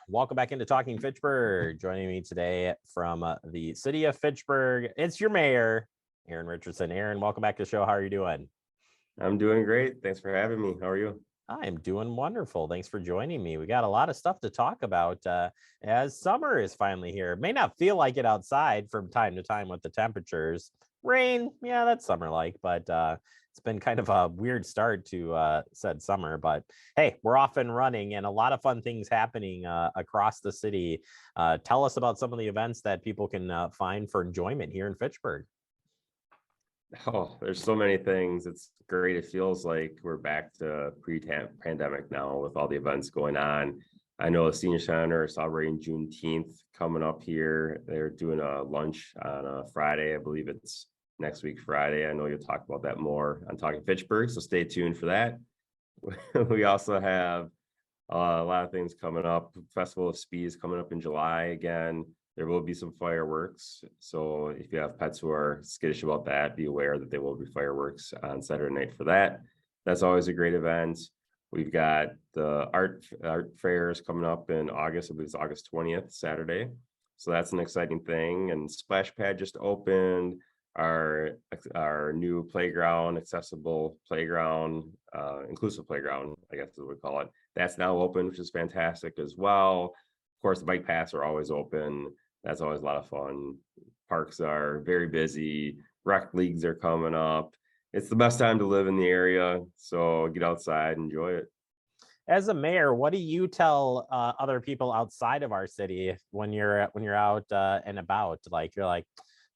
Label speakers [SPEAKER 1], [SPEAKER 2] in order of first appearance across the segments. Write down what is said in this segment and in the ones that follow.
[SPEAKER 1] Welcome back into Talking Fitchburg. Joining me today from the city of Fitchburg, it's your mayor, Aaron Richardson. Aaron, welcome back to the show. How are you doing?
[SPEAKER 2] I'm doing great. Thanks for having me. How are you?
[SPEAKER 1] I'm doing wonderful. Thanks for joining me. We got a lot of stuff to talk about as summer is finally here. It may not feel like it outside from time to time with the temperatures. Rain, yeah, that's summer-like, but it's been kind of a weird start to said summer. But hey, we're off and running and a lot of fun things happening across the city. Tell us about some of the events that people can find for enjoyment here in Fitchburg.
[SPEAKER 2] Oh, there's so many things. It's great. It feels like we're back to pre-pandemic now with all the events going on. I know the senior center is celebrating Juneteenth coming up here. They're doing a lunch on a Friday. I believe it's next week, Friday. I know you'll talk about that more on Talking Fitchburg, so stay tuned for that. We also have a lot of things coming up. Festival of Speed is coming up in July again. There will be some fireworks. So if you have pets who are skittish about that, be aware that there will be fireworks on Saturday night for that. That's always a great event. We've got the art fairs coming up in August. I believe it's August 20th, Saturday. So that's an exciting thing. And Splash Pad just opened. Our new playground, accessible playground, inclusive playground, I guess is what we call it. That's now open, which is fantastic as well. Of course, the bike paths are always open. That's always a lot of fun. Parks are very busy. Rec leagues are coming up. It's the best time to live in the area. So get outside, enjoy it.
[SPEAKER 1] As a mayor, what do you tell other people outside of our city when you're out and about? Like you're like,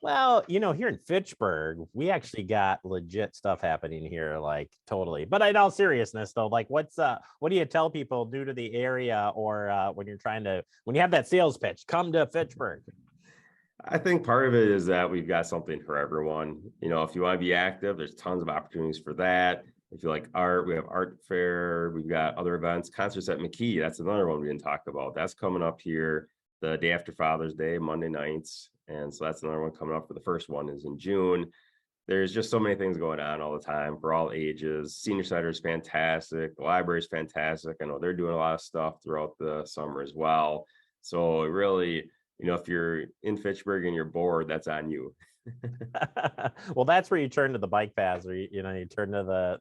[SPEAKER 1] well, here in Fitchburg, we actually got legit stuff happening here, like totally. But in all seriousness, though, like what do you tell people new to the area or when you have that sales pitch, come to Fitchburg?
[SPEAKER 2] I think part of it is that we've got something for everyone. If you want to be active, there's tons of opportunities for that. If you like art, we have art fair. We've got other events, concerts at McKee. That's another one we didn't talk about. That's coming up here the day after Father's Day, Monday nights. And so that's another one coming up. For the first one is in June. There's just so many things going on all the time for all ages. Senior center is fantastic. The library is fantastic. I know they're doing a lot of stuff throughout the summer as well. So it really, if you're in Fitchburg and you're bored, that's on you.
[SPEAKER 1] Well, that's where you turn to the bike paths, or you turn to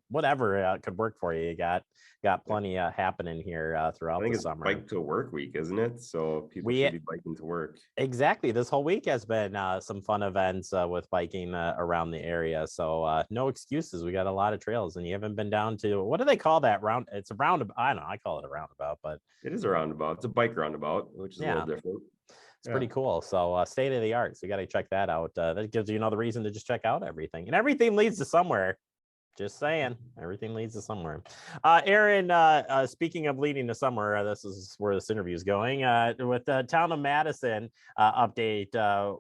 [SPEAKER 1] whatever could work for you. You got plenty happening here throughout
[SPEAKER 2] I think
[SPEAKER 1] the
[SPEAKER 2] it's
[SPEAKER 1] summer.
[SPEAKER 2] bike to work week, isn't it? So people should be biking to work.
[SPEAKER 1] Exactly. This whole week has been some fun events with biking around the area. So no excuses. We got a lot of trails, and you haven't been down to, what do they call that round? It's a roundabout. I don't know. I call it a roundabout, but
[SPEAKER 2] it is a roundabout. It's a bike roundabout, which is a little different.
[SPEAKER 1] It's pretty cool. So state of the art. So you got to check that out. That gives you another reason to just check out everything. And everything leads to somewhere. Just saying, everything leads to somewhere. Aaron, speaking of leading to somewhere, this is where this interview is going. With the town of Madison update,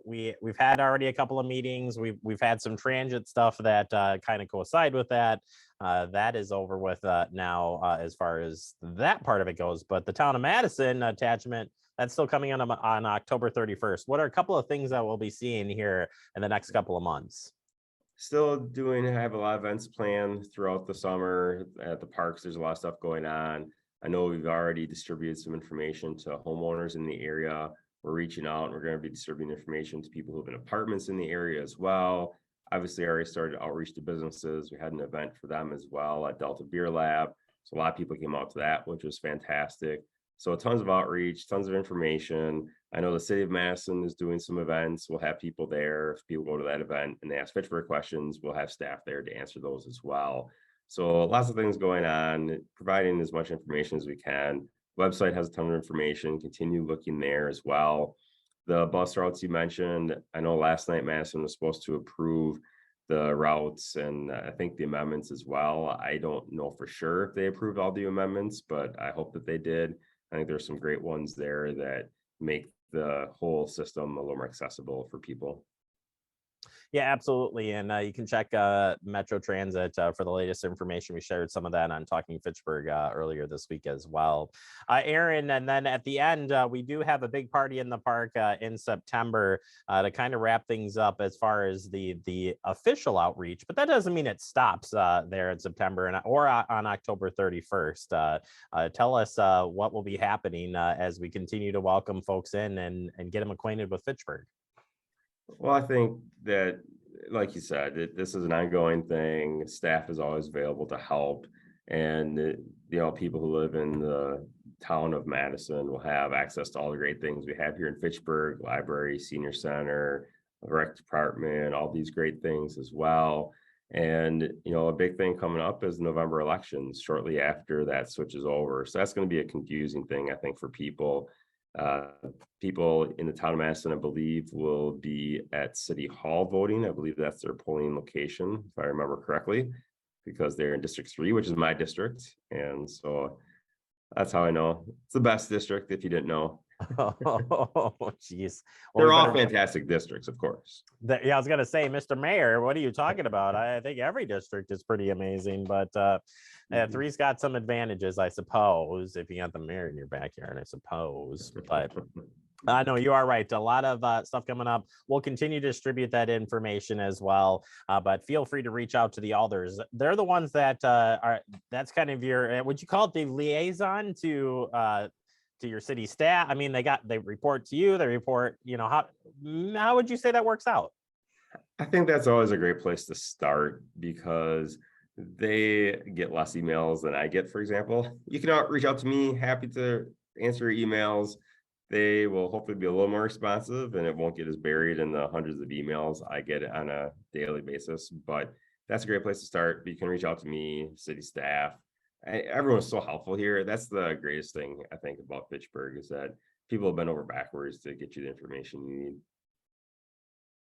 [SPEAKER 1] we've had already a couple of meetings. We've had some transit stuff that kind of coincide with that. That is over with now as far as that part of it goes. But the town of Madison attachment, that's still coming on October 31st. What are a couple of things that we'll be seeing here in the next couple of months?
[SPEAKER 2] Still have a lot of events planned throughout the summer at the parks. There's a lot of stuff going on. I know we've already distributed some information to homeowners in the area. We're reaching out. We're going to be distributing information to people who live in apartments in the area as well. Obviously, I already started outreach to businesses. We had an event for them as well at Delta Beer Lab. So a lot of people came out to that, which was fantastic. So tons of outreach, tons of information. I know the city of Madison is doing some events. We'll have people there. If people go to that event and they ask Fitchburg questions, we'll have staff there to answer those as well. So lots of things going on, providing as much information as we can. Website has a ton of information. Continue looking there as well. The bus routes you mentioned, I know last night Madison was supposed to approve the routes and I think the amendments as well. I don't know for sure if they approved all the amendments, but I hope that they did. I think there's some great ones there that make the whole system a little more accessible for people.
[SPEAKER 1] Yeah, absolutely. And you can check Metro Transit for the latest information. We shared some of that on Talking Fitchburg earlier this week as well. Aaron, and then at the end, we do have a big party in the park in September to kind of wrap things up as far as the official outreach. But that doesn't mean it stops there in September or on October 31st. Tell us what will be happening as we continue to welcome folks in and get them acquainted with Fitchburg.
[SPEAKER 2] Well, I think that, like you said, this is an ongoing thing. Staff is always available to help. And, people who live in the town of Madison will have access to all the great things we have here in Fitchburg: library, senior center, rec department, all these great things as well. And, a big thing coming up is November elections shortly after that switches over. So that's going to be a confusing thing, I think, for people. Uh, People in the town of Madison, I believe, will be at City Hall voting. I believe that's their polling location, if I remember correctly, because they're in District 3, which is my district. And so that's how I know. It's the best district, if you didn't know.
[SPEAKER 1] Oh, geez. Well,
[SPEAKER 2] They're
[SPEAKER 1] we
[SPEAKER 2] all
[SPEAKER 1] better,
[SPEAKER 2] fantastic districts, of course.
[SPEAKER 1] yeah, I was gonna say, Mr. Mayor, what are you talking about? I think every district is pretty amazing, but three's got some advantages, I suppose, if you got the mayor in your backyard, I suppose. But no, you are right. A lot of stuff coming up. We'll continue to distribute that information as well. But feel free to reach out to the alders. They're the ones that that's kind of your, would you call it the liaison to your city staff? I mean, they report to you, they report, how would you say that works out?
[SPEAKER 2] I think that's always a great place to start because they get less emails than I get, for example. You can reach out to me, happy to answer your emails. They will hopefully be a little more responsive and it won't get as buried in the hundreds of emails I get on a daily basis. But that's a great place to start. You can reach out to me, city staff. Everyone's so helpful here. That's the greatest thing I think about Fitchburg is that people have been over backwards to get you the information you need.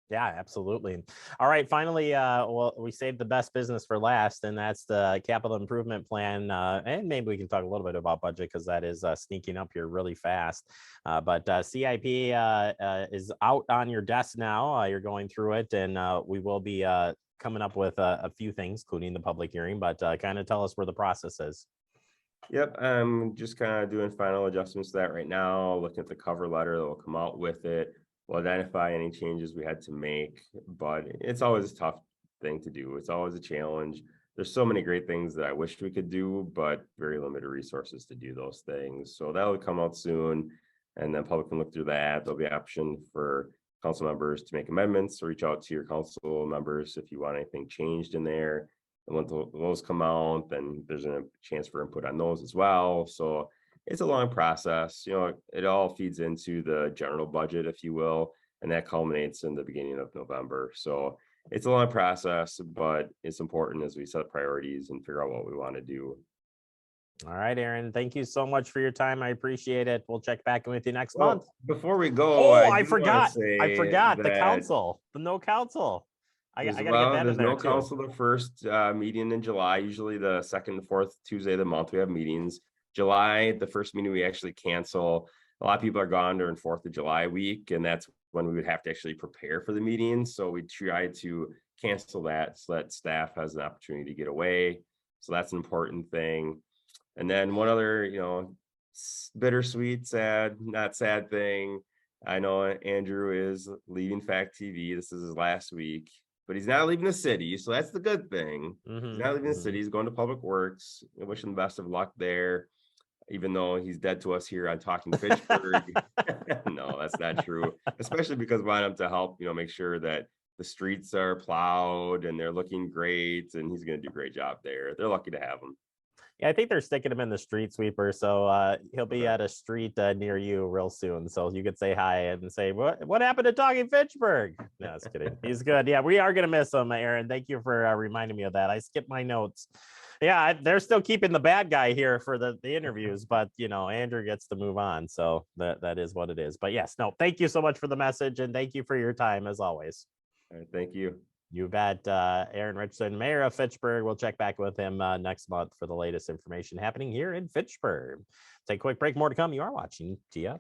[SPEAKER 1] Yeah, absolutely. All right. Finally, well, we saved the best business for last, and that's the capital improvement plan. And maybe we can talk a little bit about budget because that is sneaking up here really fast. But CIP is out on your desk now. You're going through it, and we will be coming up with a few things, including the public hearing. But kind of tell us where the process is.
[SPEAKER 2] Yep, I'm just kind of doing final adjustments to that right now, looking at the cover letter that will come out with it. We'll identify any changes we had to make, but it's always a tough thing to do. It's always a challenge. There's so many great things that I wish we could do, but very limited resources to do those things. So that'll come out soon, and then public can look through that. There'll be an option for council members to make amendments or reach out to your council members if you want anything changed in there. And once those come out, then there's a chance for input on those as well. So it's a long process. It all feeds into the general budget, if you will, and that culminates in the beginning of November. So it's a long process, but it's important as we set priorities and figure out what we want to do.
[SPEAKER 1] All right, Aaron, thank you so much for your time. I appreciate it. We'll check back in with you next month.
[SPEAKER 2] Before we go,
[SPEAKER 1] I forgot the council, the no council. I got to get that in
[SPEAKER 2] there's
[SPEAKER 1] there
[SPEAKER 2] no
[SPEAKER 1] too.
[SPEAKER 2] council the first meeting in July. Usually the second and fourth Tuesday of the month we have meetings. July, the first meeting we actually cancel. A lot of people are gone during 4th of July week, and that's when we would have to actually prepare for the meeting. So we try to cancel that so that staff has an opportunity to get away. So that's an important thing. And then one other, bittersweet, sad, not sad thing. I know Andrew is leaving Fact TV. This is his last week, but he's not leaving the city. So that's the good thing. He's not leaving the city. He's going to Public Works. I wish him the best of luck there, even though he's dead to us here on Talking Fitchburg. No, that's not true. Especially because we want him to help, make sure that the streets are plowed and they're looking great. And he's going to do a great job there. They're lucky to have him.
[SPEAKER 1] Yeah, I think they're sticking him in the street sweeper, so he'll be at a street near you real soon. So you could say hi and say, "What happened to Talking Fitchburg?" No, just kidding. He's good. Yeah, we are gonna miss him, Aaron. Thank you for reminding me of that. I skipped my notes. Yeah, they're still keeping the bad guy here for the interviews, but Andrew gets to move on, so that is what it is. But yes, no, thank you so much for the message, and thank you for your time as always.
[SPEAKER 2] All right, thank you.
[SPEAKER 1] You bet. Aaron Richardson, Mayor of Fitchburg. We'll check back with him next month for the latest information happening here in Fitchburg. Take a quick break. More to come. You are watching TF